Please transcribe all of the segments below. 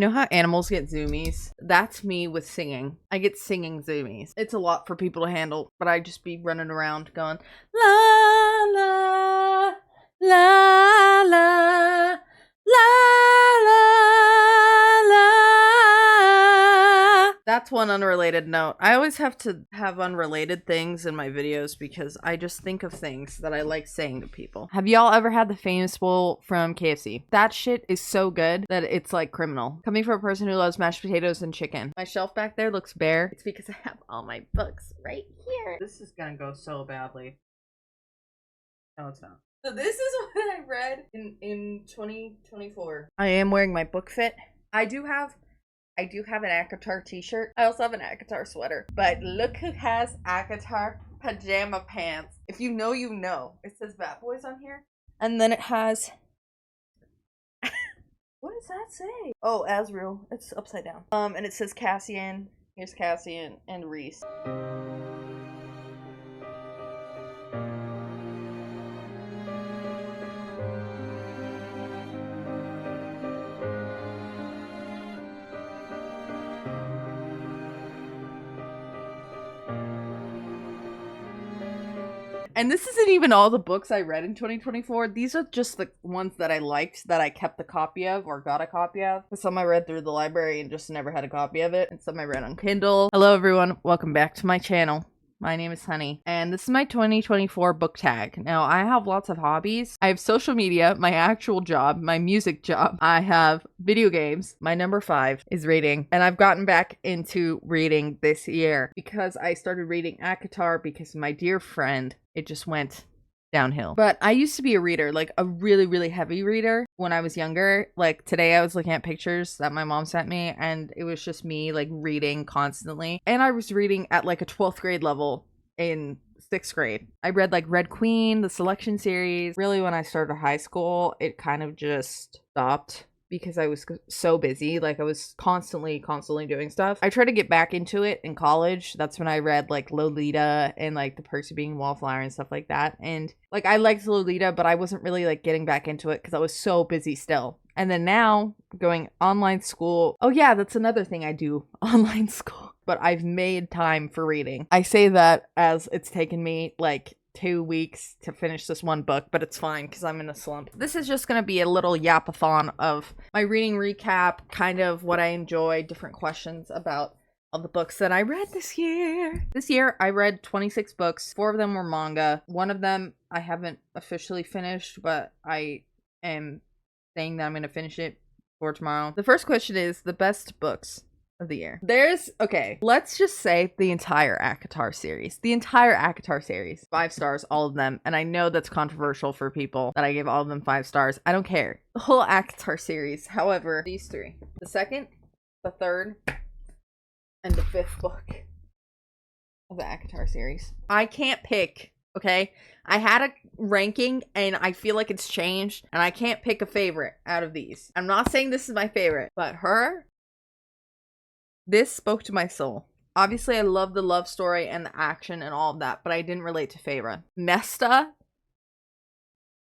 You know how animals get zoomies? That's me with singing. I get singing zoomies. It's a lot for people to handle, but I just be running around going, la, la, la, la, la, la, la. That's one unrelated note. I always have to have unrelated things in my videos because I just think of things that I like saying to people. Have y'all ever had the famous bowl from KFC? That shit is so good that it's like criminal. Coming from a person who loves mashed potatoes and chicken. My shelf back there looks bare. It's because I have all my books right here. This is gonna go so badly. No, it's not. So this is what I read in 2024. I am wearing my book fit. I do have an Akatar t-shirt. I also have an Akatar sweater. But look who has Akatar pajama pants. If you know, you know. It says Bad Boys on here. And then it has... What does that say? Oh, Azrael. It's upside down. And it says Cassian. Here's Cassian and Reese. And this isn't even all the books I read in 2024. These are just the ones that I liked that I kept a copy of or got a copy of. Some I read through the library and just never had a copy of it. And some I read on Kindle. Hello everyone, welcome back to my channel. My name is Honey, and this is my 2024 book tag. Now, I have lots of hobbies. I have social media, my actual job, my music job. I have video games. My number 5 is reading, and I've gotten back into reading this year because I started reading Akatar because my dear friend, it just went downhill. But I used to be a reader, like a really, really heavy reader when I was younger. Like today I was looking at pictures that my mom sent me and it was just me like reading constantly. And I was reading at like a 12th grade level in 6th grade. I read like Red Queen, the Selection series. Really when I started high school, it kind of just stopped because I was so busy. Like I was constantly doing stuff. I tried to get back into it in college. That's when I read like Lolita and like The Perks of Being a Wallflower and stuff like that. And like I liked Lolita, but I wasn't really like getting back into it because I was so busy still. And then now going online school. Oh yeah, that's another thing I do, online school. But I've made time for reading. I say that as it's taken me like 2 weeks to finish this one book, but it's fine because I'm in a slump. This is just going to be a little yapathon of my reading recap, kind of what I enjoy, different questions about all the books that I read this year. This year, I read 26 books. 4 of them were manga. One of them I haven't officially finished, but I am saying that I'm going to finish it for tomorrow. The first question is the best books of the year. Okay, let's just say the entire Akatar series. The entire Akatar series. 5 stars, all of them. And I know that's controversial for people that I give all of them 5 stars. I don't care. The whole Akatar series. However, these 3. The 2nd, the 3rd, and the 5th book of the Akatar series. I can't pick, okay? I had a ranking and I feel like it's changed and I can't pick a favorite out of these. I'm not saying this is my favorite, but this spoke to my soul. Obviously, I love the love story and the action and all of that, but I didn't relate to Feyre. Nesta,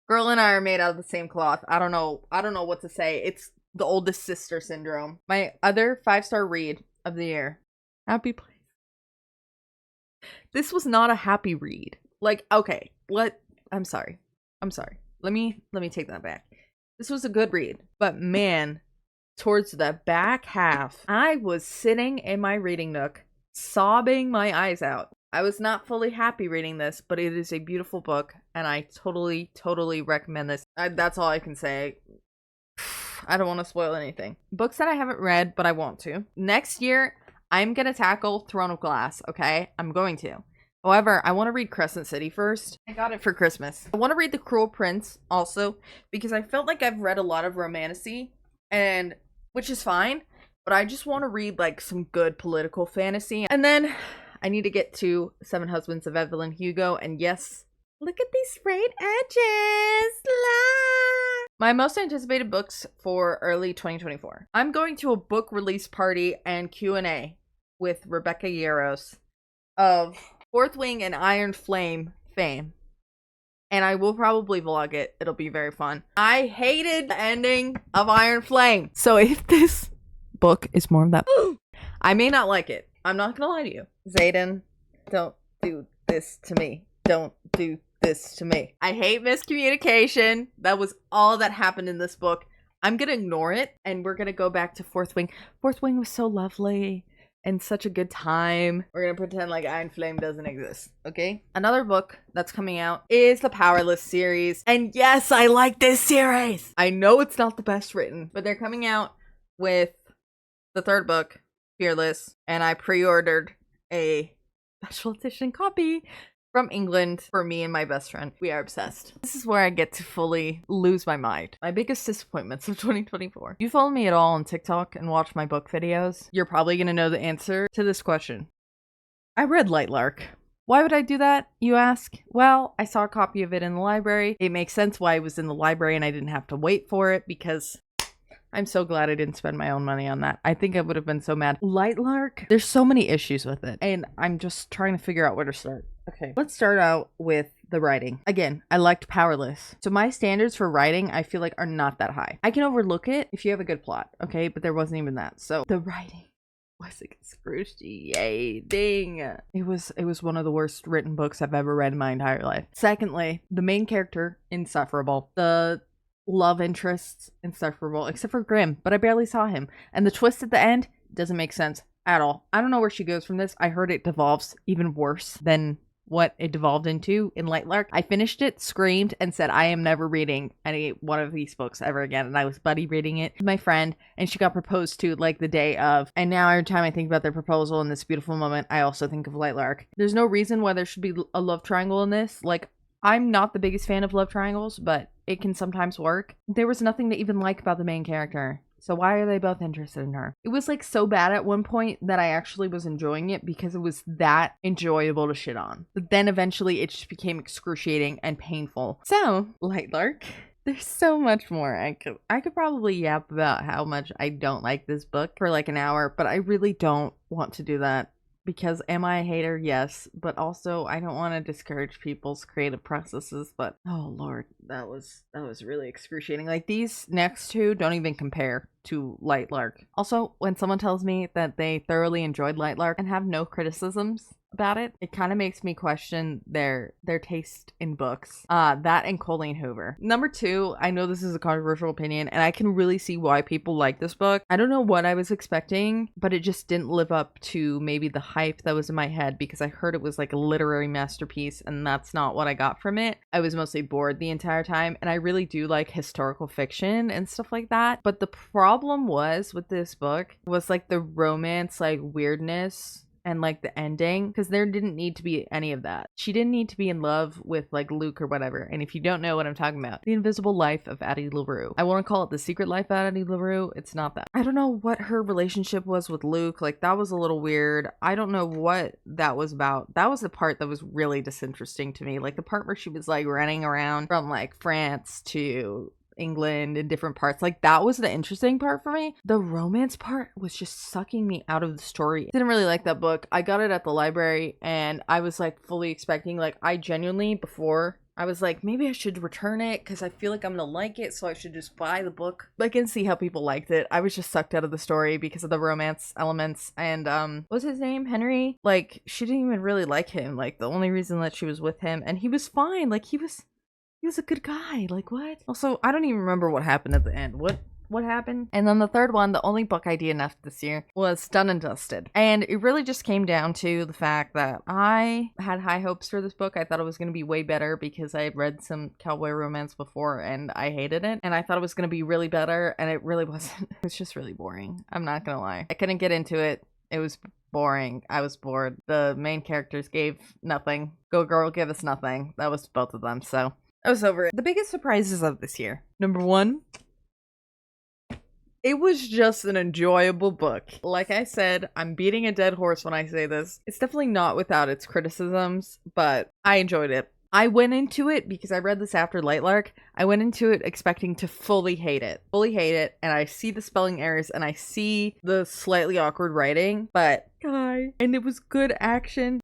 girl and I are made out of the same cloth. I don't know what to say. It's the oldest sister syndrome. My other 5-star read of the year, Happy Place. This was not a happy read. Like, okay, I'm sorry. Let me take that back. This was a good read, but man, towards the back half, I was sitting in my reading nook, sobbing my eyes out. I was not fully happy reading this, but it is a beautiful book, and I totally recommend this. That's all I can say. I don't want to spoil anything. Books that I haven't read, but I want to. Next year, I'm gonna tackle Throne of Glass, okay? I'm going to. However, I want to read Crescent City first. I got it for Christmas. I want to read The Cruel Prince also, because I felt like I've read a lot of romantasy, and which is fine, but I just want to read like some good political fantasy. And then I need to get to 7 Husbands of Evelyn Hugo, and yes, look at these frayed edges. La! My most anticipated books for early 2024. I'm going to a book release party and Q&A with Rebecca Yarros of Fourth Wing and Iron Flame fame. And I will probably vlog it. It'll be very fun. I hated the ending of Iron Flame. So if this book is more of that. I may not like it. I'm not gonna lie to you. Zayden, don't do this to me. Don't do this to me. I hate miscommunication. That was all that happened in this book. I'm gonna ignore it, and we're gonna go back to Fourth Wing. Fourth Wing was so lovely and such a good time. We're gonna pretend like Iron Flame doesn't exist, okay? Another book that's coming out is the Powerless series. And yes, I like this series! I know it's not the best written, but they're coming out with the third book, Fearless, and I pre-ordered a special edition copy from England for me and my best friend. We are obsessed. This is where I get to fully lose my mind. My biggest disappointments of 2024. You follow me at all on TikTok and watch my book videos, you're probably gonna know the answer to this question. I read Lightlark. Why would I do that, you ask? Well, I saw a copy of it in the library. It makes sense why it was in the library and I didn't have to wait for it, because I'm so glad I didn't spend my own money on that. I think I would have been so mad. Lightlark, there's so many issues with it, and I'm just trying to figure out where to start. Okay, let's start out with the writing. Again, I liked Powerless. So my standards for writing, I feel like, are not that high. I can overlook it if you have a good plot, okay? But there wasn't even that. So the writing was excruciating. It was one of the worst written books I've ever read in my entire life. Secondly, the main character, insufferable. The love interests, insufferable, except for Grimm, but I barely saw him. And the twist at the end doesn't make sense at all. I don't know where she goes from this. I heard it devolves even worse than what it devolved into in Lightlark. I finished it, screamed, and said, I am never reading any one of these books ever again. And I was buddy reading it with my friend, and she got proposed to like the day of. And now every time I think about their proposal in this beautiful moment, I also think of Lightlark. There's no reason why there should be a love triangle in this. Like, I'm not the biggest fan of love triangles, but it can sometimes work. There was nothing to even like about the main character. So why are they both interested in her? It was like so bad at one point that I actually was enjoying it because it was that enjoyable to shit on. But then eventually it just became excruciating and painful. So, Lightlark, there's so much more. I could probably yap about how much I don't like this book for like an hour, but I really don't want to do that. Because am I a hater? Yes. But also I don't want to discourage people's creative processes. But oh lord, that was really excruciating. Like, these next two don't even compare to Lightlark. Also, when someone tells me that they thoroughly enjoyed Lightlark and have no criticisms about it, it kind of makes me question their taste in books. That and Colleen Hoover. Number two, I know this is a controversial opinion, and I can really see why people like this book. I don't know what I was expecting, but it just didn't live up to maybe the hype that was in my head, because I heard it was like a literary masterpiece, and that's not what I got from it. I was mostly bored the entire time, and I really do like historical fiction and stuff like that. But the problem was with this book was like the romance, like weirdness, and like the ending, because there didn't need to be any of that. She didn't need to be in love with like Luke or whatever. And if you don't know what I'm talking about, The Invisible Life of Addie LaRue. I want to call it The Secret Life of Addie LaRue. It's not that. I don't know what her relationship was with Luke. Like, that was a little weird. I don't know what that was about. That was the part that was really disinteresting to me. Like the part where she was like running around from like France to England in different parts. Like, that was the interesting part for me. The romance part was just sucking me out of the story. Didn't really like that book. I got it at the library and I was like fully expecting, like, I genuinely before I was like, maybe I should return it because I feel like I'm gonna like it, so I should just buy the book. I can see how people liked it. I was just sucked out of the story because of the romance elements. And what was his name? Henry? Like, she didn't even really like him. Like, the only reason that she was with him, and he was fine. Like, he was a good guy. Like, what? Also, I don't even remember what happened at the end. What happened? And then the third one, the only book I DNF'd this year, was Done and Dusted. And it really just came down to the fact that I had high hopes for this book. I thought it was going to be way better because I had read some cowboy romance before and I hated it. And I thought it was going to be really better, and it really wasn't. It was just really boring. I'm not going to lie. I couldn't get into it. It was boring. I was bored. The main characters gave nothing. Go Girl, give us nothing. That was both of them, so I was over it. The biggest surprises of this year. Number one, it was just an enjoyable book. Like I said, I'm beating a dead horse when I say this. It's definitely not without its criticisms, but I enjoyed it. I went into it because I read this after Lightlark. I went into it expecting to fully hate it, and I see the spelling errors and I see the slightly awkward writing, but Kai, and it was good action.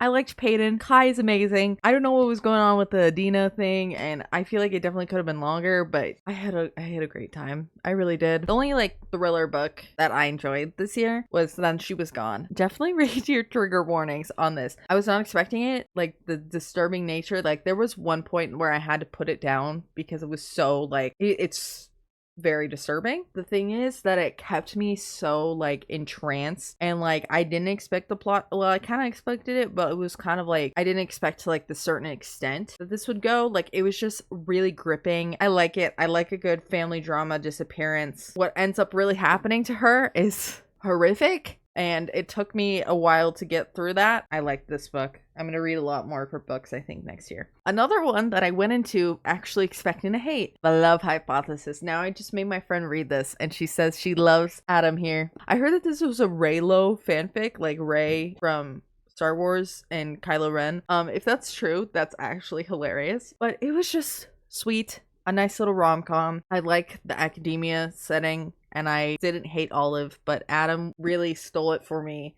I liked Peyton. Kai is amazing. I don't know what was going on with the Adina thing, and I feel like it definitely could have been longer, but I had a great time. I really did. The only like thriller book that I enjoyed this year was Then She Was Gone. Definitely read your trigger warnings on this. I was not expecting it, like the disturbing nature. Like there was one point where I had to put it down because it was so like it's very disturbing. The thing is that it kept me so like entranced, and like I didn't expect the plot. Well, I kind of expected it, but it was kind of like I didn't expect to like the certain extent that this would go. Like it was just really gripping. I like it. I like a good family drama disappearance. What ends up really happening to her is horrific, and it took me a while to get through that. I like this book. I'm going to read a lot more of her books, I think, next year. Another one that I went into actually expecting to hate, The Love Hypothesis. Now, I just made my friend read this, and she says she loves Adam here. I heard that this was a Reylo fanfic, like Rey from Star Wars and Kylo Ren. If that's true, that's actually hilarious. But it was just sweet. A nice little rom-com. I like the academia setting, and I didn't hate Olive, but Adam really stole it for me.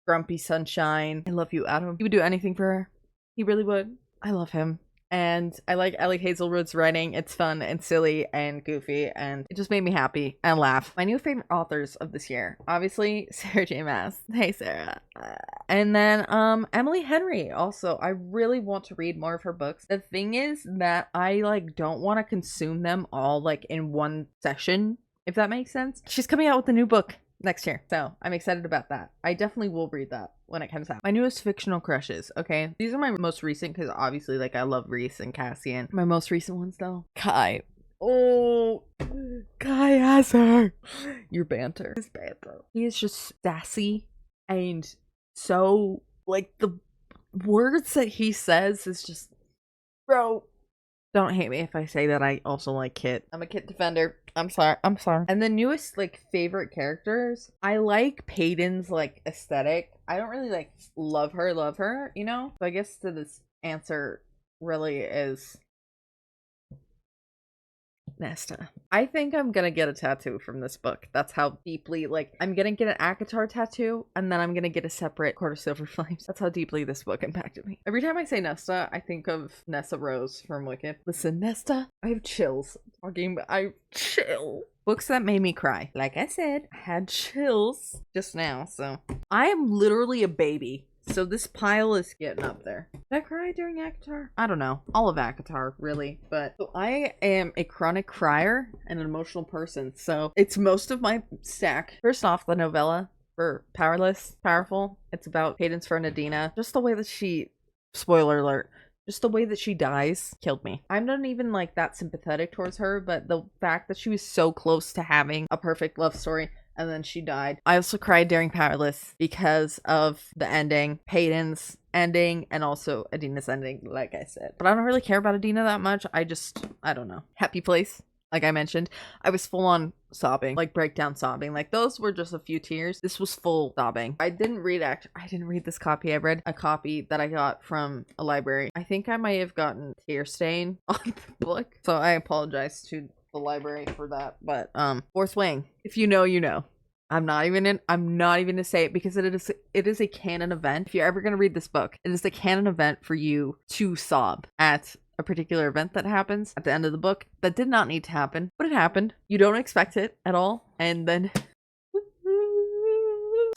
Grumpy sunshine. I love you, Adam. He would do anything for her. He really would. I love him. And I like Ellie Hazelwood's writing. It's fun and silly and goofy, and it just made me happy and laugh. My new favorite authors of this year, obviously Sarah J. Maas. Hey, Sarah. And then Emily Henry. Also, I really want to read more of her books. The thing is that I like don't want to consume them all like in one session, if that makes sense. She's coming out with a new book next year, so I'm excited about that. I definitely will read that when it comes out. My newest fictional crushes, okay? These are my most recent because obviously like I love Reese and Cassian. My most recent ones though, Kai. Oh, Kai has her. Your banter. His banter. He is just sassy and so like the words that he says is just, bro. Don't hate me if I say that I also like Kit. I'm a Kit defender. I'm sorry. And the newest, like, favorite characters, I like Peyton's, like, aesthetic. I don't really, like, love her, you know? So I guess this answer really is Nesta. I think I'm gonna get a tattoo from this book. That's how deeply, like, I'm gonna get an Akatar tattoo, and then I'm gonna get a separate Court of Silver Flames. That's how deeply this book impacted me. Every time I say Nesta, I think of Nessa Rose from Wicked. Listen, Nesta, I have chills. Books that made me cry. Like I said, I had chills just now, so. I am literally a baby. So this pile is getting up there. Did I cry during Akatar? I don't know. All of Akatar, really. But so I am a chronic crier and an emotional person. So it's most of my stack. First off, the novella for Powerful. It's about Peyton's friend Adina. Just the way that she, spoiler alert, just the way that she dies killed me. I'm not even like that sympathetic towards her, but the fact that she was so close to having a perfect love story and then she died. I also cried during Powerless because of the ending, Peyton's ending, and also Adina's ending, like I said. But I don't really care about Adina that much. I don't know. Happy Place, like I mentioned. I was full on sobbing, like breakdown sobbing. Like those were just a few tears. This was full sobbing. I didn't read this copy. I read a copy that I got from a library. I think I might have gotten tear stain on the book. So I apologize to the library for that. But Fourth Wing, if you know, you know. I'm not even gonna say it because it is a canon event. If you're ever gonna read this book, it is a canon event for you to sob at a particular event that happens at the end of the book that did not need to happen, but it happened. You don't expect it at all, and then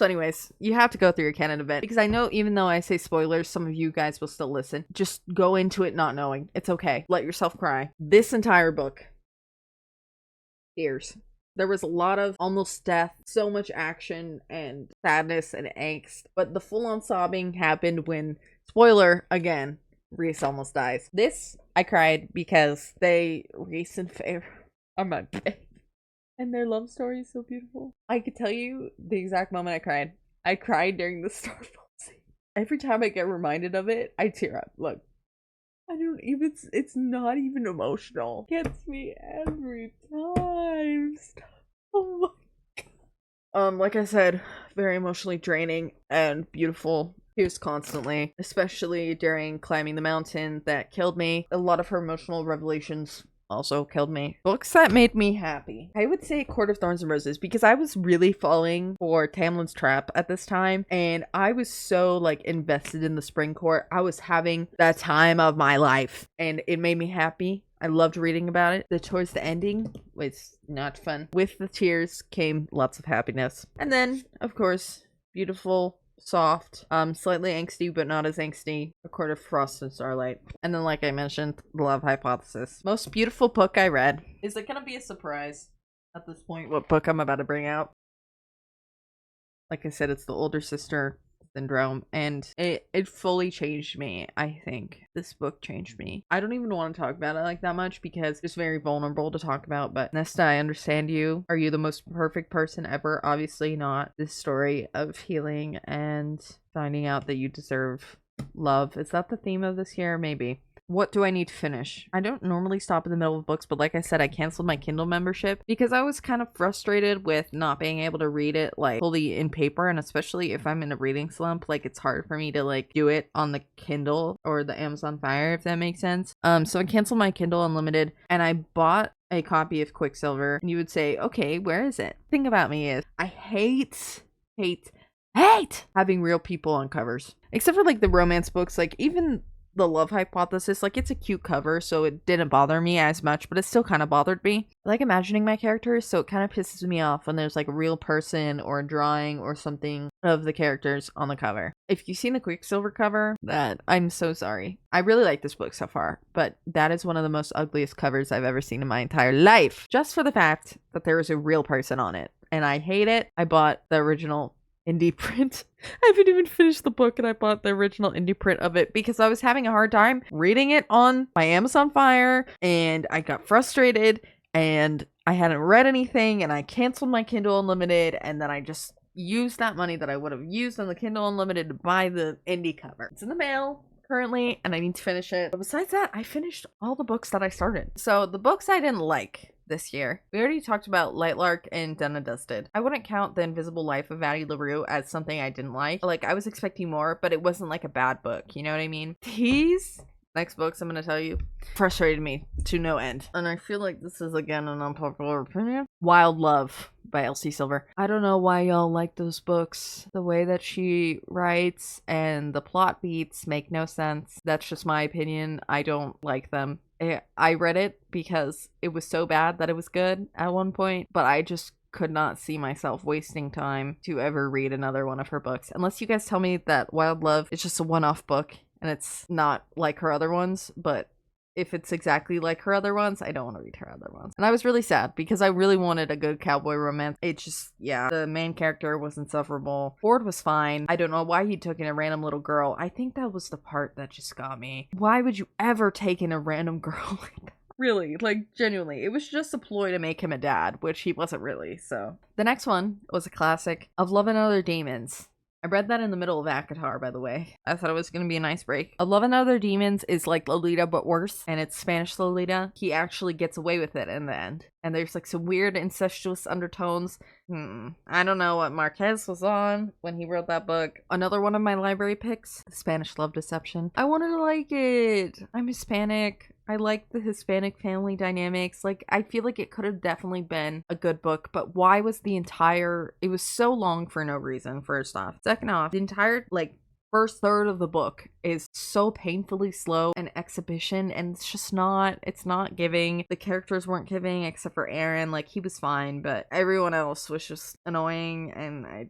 so anyways, you have to go through your canon event because I know even though I say spoilers, some of you guys will still listen. Just go into it not knowing. It's okay. Let yourself cry. This entire book, tears. There was a lot of almost death, so much action and sadness and angst, but the full-on sobbing happened when, spoiler again, Reese almost dies. This, I cried because Reese and Faye are my babe. And their love story is so beautiful. I could tell you the exact moment I cried. I cried during the Starfall scene. Every time I get reminded of it, I tear up. Look. It's not even emotional. It gets me every time. Oh my god. Like I said, very emotionally draining and beautiful Tears constantly, especially during climbing the mountain that killed me. A lot of her emotional revelations also killed me. Books that made me happy. I would say Court of Thorns and Roses, because I was really falling for Tamlin's Trap at this time, and I was so like invested in the Spring Court. I was having the time of my life, and it made me happy. I loved reading about it. Towards the ending was not fun. With the tears came lots of happiness. And then, of course, beautiful, soft, slightly angsty but not as angsty, A Court of Frost and Starlight. And then, like I mentioned, The Love Hypothesis. Most beautiful book I read. Is it gonna be a surprise at this point what book I'm about to bring out? Like I said, it's the older sister syndrome, and it fully changed me. I think this book changed me. I don't even want to talk about it like that much because it's very vulnerable to talk about, but Nesta, I understand you. Are you the most perfect person ever? Obviously not. This story of healing and finding out that you deserve love. Is that the theme of this year? Maybe. What do I need to finish? I don't normally stop in the middle of books, but like I said, I canceled my Kindle membership because I was kind of frustrated with not being able to read it like fully in paper, and especially if I'm in a reading slump, like it's hard for me to like do it on the Kindle or the Amazon Fire, if that makes sense. So I canceled my Kindle Unlimited and I bought a copy of Quicksilver. And you would say, okay, where is it? The thing about me is I hate having real people on covers, except for like the romance books. Like even The Love Hypothesis, like it's a cute cover, so it didn't bother me as much, but it still kind of bothered me. I like imagining my characters, so it kind of pisses me off when there's like a real person or a drawing or something of the characters on the cover. If you've seen the Quicksilver cover, that I'm so sorry. I really like this book so far, but that is one of the most ugliest covers I've ever seen in my entire life, just for the fact that there is a real person on it, and I hate it. I bought the original indie print. I haven't even finished the book, and I bought the original indie print of it because I was having a hard time reading it on my Amazon Fire, and I got frustrated, and I hadn't read anything, and I canceled my Kindle Unlimited, and then I just used that money that I would have used on the Kindle Unlimited to buy the indie cover. It's in the mail currently, and I need to finish it. But besides that, I finished all the books that I started. So the books I didn't like this year, we already talked about Lightlark and Done and Dusted. I wouldn't count The Invisible Life of Addie LaRue as something I didn't like. Like, I was expecting more, but it wasn't like a bad book, you know what I mean? These next books I'm gonna tell you frustrated me to no end, and I feel like this is again an unpopular opinion. Wild Love by Elsie Silver. I don't know why y'all like those books. The way that she writes and the plot beats make no sense. That's just my opinion. I don't like them. I read it because it was so bad that it was good at one point, but I just could not see myself wasting time to ever read another one of her books. Unless you guys tell me that Wild Love is just a one-off book and it's not like her other ones, but if it's exactly like her other ones, I don't want to read her other ones. And I was really sad because I really wanted a good cowboy romance. It just, yeah, the main character was insufferable. Ford was fine. I don't know why he took in a random little girl. I think that was the part that just got me. Why would you ever take in a random girl like that? Really, like, genuinely. It was just a ploy to make him a dad, which he wasn't really, so. The next one was a classic, Of Love and Other Demons. I read that in the middle of ACOTAR, by the way. I thought it was going to be a nice break. Of Love and Other Demons is like Lolita, but worse. And it's Spanish Lolita. He actually gets away with it in the end. And there's like some weird incestuous undertones. I don't know what Marquez was on when he wrote that book. Another one of my library picks, The Spanish Love Deception. I wanted to like it. I'm Hispanic. I like the Hispanic family dynamics. Like, I feel like it could have definitely been a good book, but why was it was so long for no reason, first off. Second off, the entire, like, first third of the book is so painfully slow and exhibition, and it's not giving. The characters weren't giving, except for Aaron. Like, he was fine, but everyone else was just annoying, and I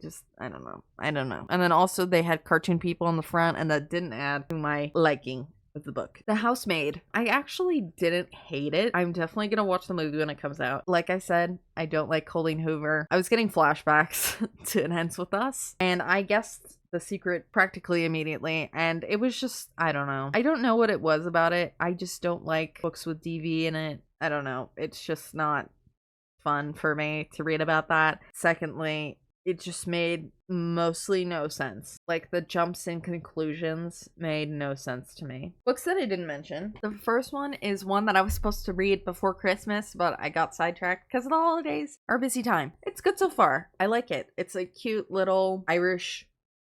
don't know. And then also they had cartoon people on the front, and that didn't add to my liking of the book. The Housemaid. I actually didn't hate it. I'm definitely gonna watch the movie when it comes out. Like I said, I don't like Colleen Hoover. I was getting flashbacks to It Ends With Us, and I guessed the secret practically immediately, and it was just, I don't know. I don't know what it was about it. I just don't like books with DV in it. I don't know. It's just not fun for me to read about that. Secondly, it just made mostly no sense. Like, the jumps in conclusions made no sense to me. Books that I didn't mention. The first one is one that I was supposed to read before Christmas, but I got sidetracked because the holidays are a busy time. It's good so far. I like it. It's a cute little Irish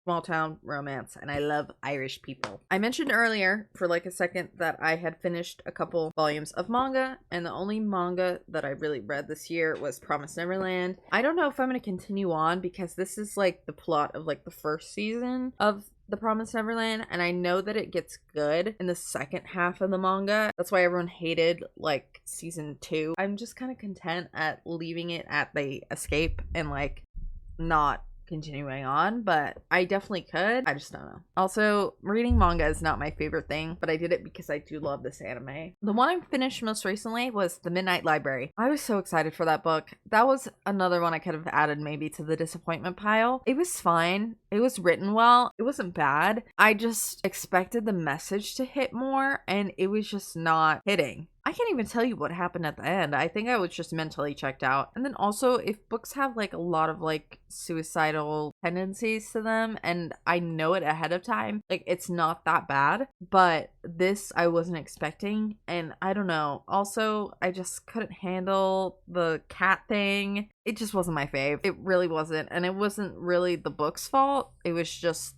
small town romance, and I love Irish people. I mentioned earlier for like a second that I had finished a couple volumes of manga, and the only manga that I really read this year was Promised Neverland. I don't know if I'm going to continue on because this is like the plot of like the first season of The Promised Neverland, and I know that it gets good in the second half of the manga. That's why everyone hated like season 2. I'm just kind of content at leaving it at the escape and like not continuing on, but I definitely could. I just don't know. Also, reading manga is not my favorite thing, but I did it because I do love this anime. The one I finished most recently was The Midnight Library. I was so excited for that book. That was another one I could have added maybe to the disappointment pile. It was fine. It was written well. It wasn't bad. I just expected the message to hit more, and it was just not hitting. I can't even tell you what happened at the end. I think I was just mentally checked out. And then also, if books have like a lot of like suicidal tendencies to them, and I know it ahead of time, like it's not that bad. But this I wasn't expecting, and I don't know. Also, I just couldn't handle the cat thing. It just wasn't my fave. It really wasn't. And it wasn't really the book's fault. It was just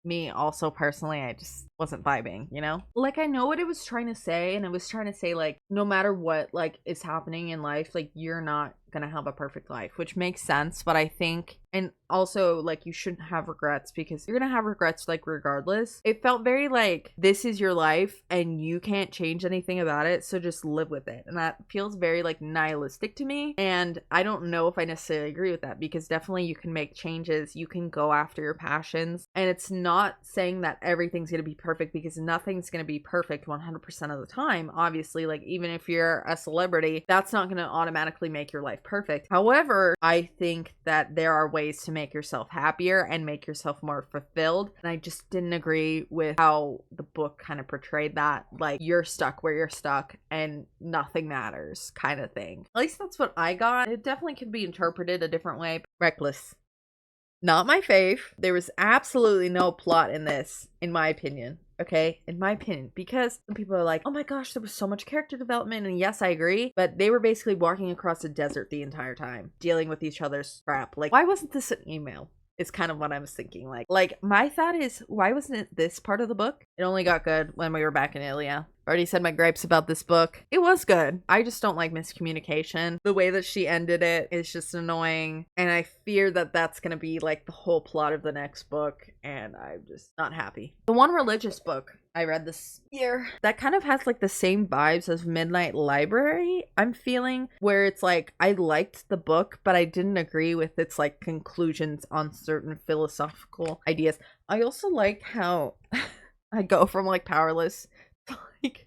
me also personally. I just wasn't vibing, you know? Like, I know what it was trying to say, and it was trying to say like no matter what like is happening in life, like you're not gonna have a perfect life, which makes sense. But I think, and also like you shouldn't have regrets because you're gonna have regrets like regardless. It felt very like this is your life and you can't change anything about it, so just live with it. And that feels very like nihilistic to me, and I don't know if I necessarily agree with that, because definitely you can make changes, you can go after your passions, and it's not saying that everything's gonna be perfect, because nothing's gonna be perfect 100% of the time. Obviously, like even if you're a celebrity, that's not gonna automatically make your life perfect. However, I think that there are ways to make yourself happier and make yourself more fulfilled, and I just didn't agree with how the book kind of portrayed that, like you're stuck where you're stuck and nothing matters kind of thing. At least that's what I got. It definitely can be interpreted a different way. Reckless, not my fave. There was absolutely no plot in this, in my opinion. Okay, in my opinion, because people are like, oh my gosh, there was so much character development, and yes, I agree, but they were basically walking across a desert the entire time, dealing with each other's crap. Like, why wasn't this an email? Is kind of what I was thinking. Like my thought is, why wasn't it this part of the book? It only got good when we were back in Ilia. Already said my gripes about this book. It was good. I just don't like miscommunication. The way that she ended it is just annoying, and I fear that that's gonna be like the whole plot of the next book, and I'm just not happy. The one religious book I read this year that kind of has like the same vibes as Midnight Library, I'm feeling, where it's like I liked the book, but I didn't agree with its like conclusions on certain philosophical ideas. I also like how I go from like powerless to like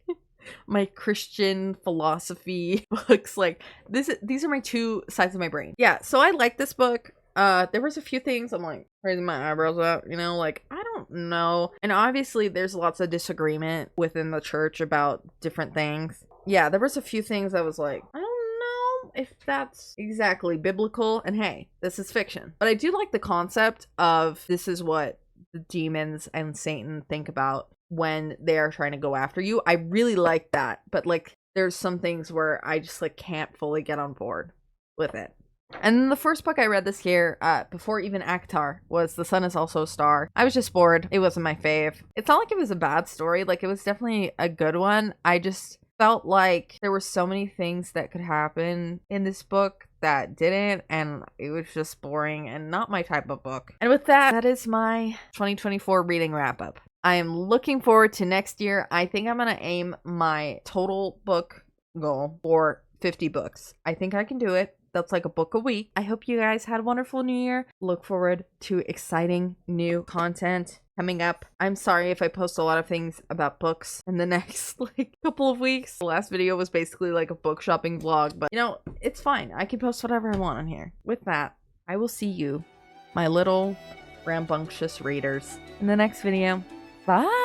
my Christian philosophy books. Like these are my two sides of my brain. Yeah, so I like this book. There was a few things I'm like raising my eyebrows at, you know, like I don't know. And obviously there's lots of disagreement within the church about different things. Yeah, there was a few things I was like, I don't know if that's exactly biblical, and hey, this is fiction. But I do like the concept of this is what the demons and Satan think about when they are trying to go after you. I really like that, but like there's some things where I just like can't fully get on board with it. And the first book I read this year, before even Akhtar, was The Sun Is Also a Star. I was just bored. It wasn't my fave. It's not like it was a bad story. Like, it was definitely a good one. I just felt like there were so many things that could happen in this book that didn't, and it was just boring and not my type of book. And with that, that is my 2024 reading wrap-up. I am looking forward to next year. I think I'm going to aim my total book goal for 50 books. I think I can do it. That's like a book a week. I hope you guys had a wonderful new year. Look forward to exciting new content coming up. I'm sorry if I post a lot of things about books in the next like couple of weeks. The last video was basically like a book shopping vlog, but you know, it's fine. I can post whatever I want on here. With that, I will see you, my little rambunctious readers, in the next video. Bye!